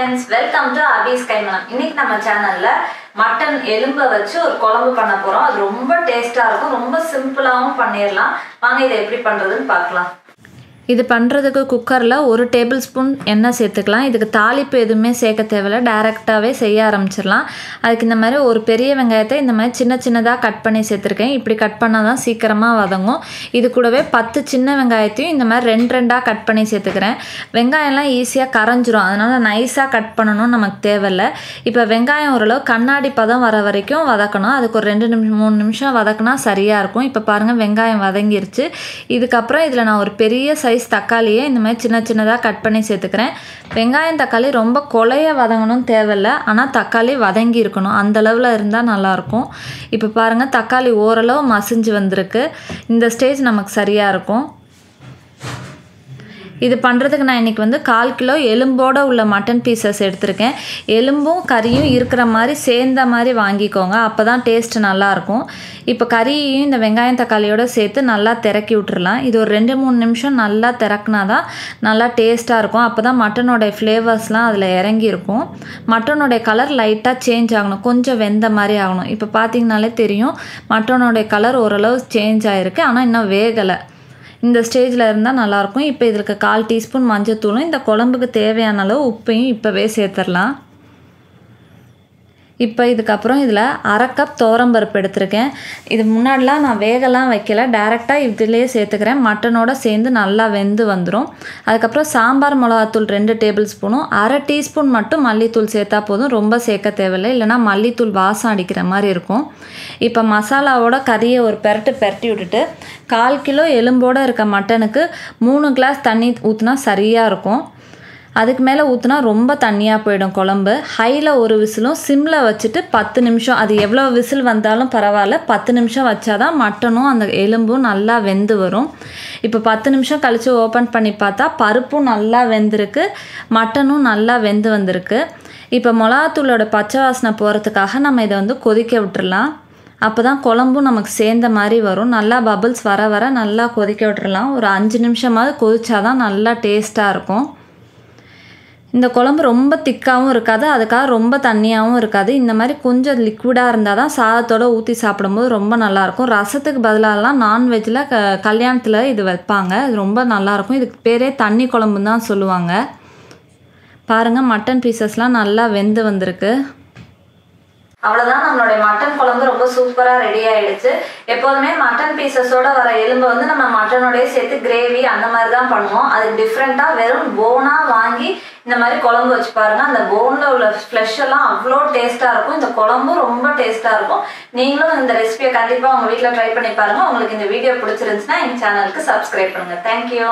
friends, welcome to Abhi's Kaimanam. இன்னைக்கு நம்ம சேனல்ல மட்டன் எலும்பை வச்சு ஒரு குழம்பு பண்ண போறோம். அது ரொம்ப டேஸ்டா இருக்கும். ரொம்ப சிம்பிளாவும் பண்ணிரலாம். வாங்க இதை எப்படி பண்றதுன்னு பார்க்கலாம். இது பண்ணுறதுக்கு குக்கரில் 1 டேபிள் ஸ்பூன் எண்ணெய் சேர்த்துக்கலாம். இதுக்கு தாளிப்பு எதுவுமே சேர்க்க தேவையில்ல, டைரெக்டாகவே செய்ய ஆரம்பிச்சிடலாம். அதுக்கு இந்த மாதிரி ஒரு பெரிய வெங்காயத்தை இந்த மாதிரி சின்ன சின்னதாக கட் பண்ணி சேர்த்துருக்கேன். இப்படி கட் பண்ணால் தான் சீக்கிரமாக வதங்கும். இது கூடவே 10 சின்ன வெங்காயத்தையும் இந்த மாதிரி 2 கட் பண்ணி சேர்த்துக்கிறேன். வெங்காயம்லாம் ஈஸியாக கரைஞ்சிரும், அதனால் நைஸாக கட் பண்ணணும்னு நமக்கு தேவையில்லை. இப்போ வெங்காயம் ஓரளவு கண்ணாடி பதம் வர வரைக்கும் வதக்கணும். அதுக்கு ஒரு 2-3 நிமிஷம் வதக்கினா சரியாக இருக்கும். இப்போ பாருங்கள், வெங்காயம் வதங்கிருச்சு. இதுக்கப்புறம் இதில் நான் ஒரு பெரிய சைஸ் தக்காளியை இந்த மாதிரி சின்ன சின்னதாக கட் பண்ணி சேர்த்துக்கிறேன். வெங்காயம் தக்காளி ரொம்ப கொலைய வதங்கணும் தேவையில்லை, ஆனால் தக்காளி வதங்கி இருக்கணும், அந்த அளவில் இருந்தால் நல்லாயிருக்கும். இப்போ பாருங்கள், தக்காளி ஓரளவு மசிஞ்சு வந்திருக்கு. இந்த ஸ்டேஜ் நமக்கு சரியாக இருக்கும். இது பண்ணுறதுக்கு நான் இன்றைக்கி 1/4 கிலோ எலும்போடு உள்ள மட்டன் பீசஸ் எடுத்திருக்கேன். எலும்பும் கறியும் இருக்கிற மாதிரி சேர்ந்த மாதிரி வாங்கிக்கோங்க, அப்போ தான் டேஸ்ட்டு நல்லாயிருக்கும். இப்போ கறியையும் இந்த வெங்காயம் தக்காளியோடு சேர்த்து நல்லா திறக்கி விட்டுறலாம். இது ஒரு 2-3 நிமிஷம் நல்லா திறக்குனா தான் நல்லா டேஸ்ட்டாக இருக்கும். அப்போ தான் மட்டனோடைய ஃப்ளேவர்ஸ்லாம் அதில் இறங்கியிருக்கும். மட்டனோடைய கலர் லைட்டாக சேஞ்ச் ஆகணும், கொஞ்சம் வெந்த மாதிரி ஆகணும். இப்போ பார்த்திங்கனாலே தெரியும், மட்டனோடைய கலர் ஓரளவு சேஞ்ச் ஆகிருக்கு, ஆனால் இன்னும் வேகலை. இந்த ஸ்டேஜில் இருந்தால் நல்லாயிருக்கும். இப்போ இதுக்கு 1/4 டீஸ்பூன் மஞ்சத்தூளும் இந்த குழம்புக்கு தேவையான அளவு உப்பையும் இப்போவே சேர்த்துடலாம். இப்போ இதுக்கப்புறம் இதில் 1/2 கப் துவரம்பருப்பு எடுத்திருக்கேன். இது முன்னாடிலாம் நான் வேகலாம் வைக்கல, டைரெக்டாக இதிலே சேர்த்துக்கிறேன். மட்டனோட சேர்ந்து நல்லா வெந்து வந்துடும். அதுக்கப்புறம் சாம்பார் மிளகாத்தூள் 2 டேபிள் ஸ்பூனும் 1/2 டீஸ்பூன் மட்டும் மல்லித்தூள் சேர்த்தா போதும், ரொம்ப சேர்க்க தேவையில்லை, இல்லைனா மல்லித்தூள் வாசம் அடிக்கிற மாதிரி இருக்கும். இப்போ மசாலாவோட கறியை ஒரு பெரட்டி விட்டுட்டு 1/4 கிலோ எலும்போடு இருக்க மட்டனுக்கு 3 கிளாஸ் தண்ணி ஊற்றினா சரியாக இருக்கும். அதுக்கு மேலே ஊற்றினா ரொம்ப தண்ணியாக போயிடும் குழம்பு. ஹையில் 1 விசிலும் சிம்மில் வச்சுட்டு 10 நிமிஷம், அது எவ்வளோ விசில் வந்தாலும் பரவாயில்ல, 10 நிமிஷம் வச்சாதான் மட்டனும் அந்த எலும்பும் நல்லா வெந்து வரும். இப்போ 10 நிமிஷம் கழித்து ஓப்பன் பண்ணி பார்த்தா பருப்பும் நல்லா வெந்திருக்கு, மட்டனும் நல்லா வெந்து வந்திருக்கு. இப்போ மிளகாத்தூளோட பச்சை வாசனை போகிறதுக்காக நம்ம இதை கொதிக்க விட்டுறலாம். அப்போ தான் குழம்பும் நமக்கு சேர்ந்த மாதிரி வரும். நல்லா பபிள்ஸ் வர நல்லா கொதிக்க விட்டுறலாம். ஒரு 5 நிமிஷமாவது கொதிச்சாதான் நல்லா டேஸ்ட்டாக இருக்கும். இந்த குழம்பு ரொம்ப திக்காகவும் இருக்காது, அதுக்காக ரொம்ப தண்ணியாகவும் இருக்காது. இந்த மாதிரி கொஞ்சம் லிக்விடாக இருந்தால் தான் சாதத்தோடு ஊற்றி சாப்பிடும்போது ரொம்ப நல்லாயிருக்கும். ரசத்துக்கு பதிலாகலாம் நான்வெஜ்ஜில் கல்யாணத்தில் இது வைப்பாங்க, அது ரொம்ப நல்லாயிருக்கும். இதுக்கு பேரே தண்ணி குழம்புன்னு தான் சொல்லுவாங்க. பாருங்கள், மட்டன் பீசஸ்லாம் நல்லா வெந்து வந்திருக்கு. அவ்வளோதான், நம்மளுடைய மட்டன் குழம்பு ரொம்ப சூப்பராக ரெடி ஆகிடுச்சு. எப்போதுமே மட்டன் பீசஸோட வர எலும்பை நம்ம மட்டனோடய சேர்த்து கிரேவி அந்த மாதிரி தான் பண்ணுவோம். அது டிஃப்ரெண்ட்டாக வெறும் போனாக வாங்கி இந்த மாதிரி குழம்பு வச்சு பாருங்கள். அந்த போனில் உள்ள ஃப்ளஷ் எல்லாம் அவ்வளோ டேஸ்ட்டாக இருக்கும். இந்த குழம்பும் ரொம்ப டேஸ்ட்டாக இருக்கும். நீங்களும் இந்த ரெசிபியை கண்டிப்பாக உங்கள் வீட்டில் ட்ரை பண்ணி பாருங்கள். உங்களுக்கு இந்த வீடியோ பிடிச்சிருந்துச்சுன்னா எங்கள் சேனலுக்கு சப்ஸ்கிரைப் பண்ணுங்கள். தேங்க்யூ.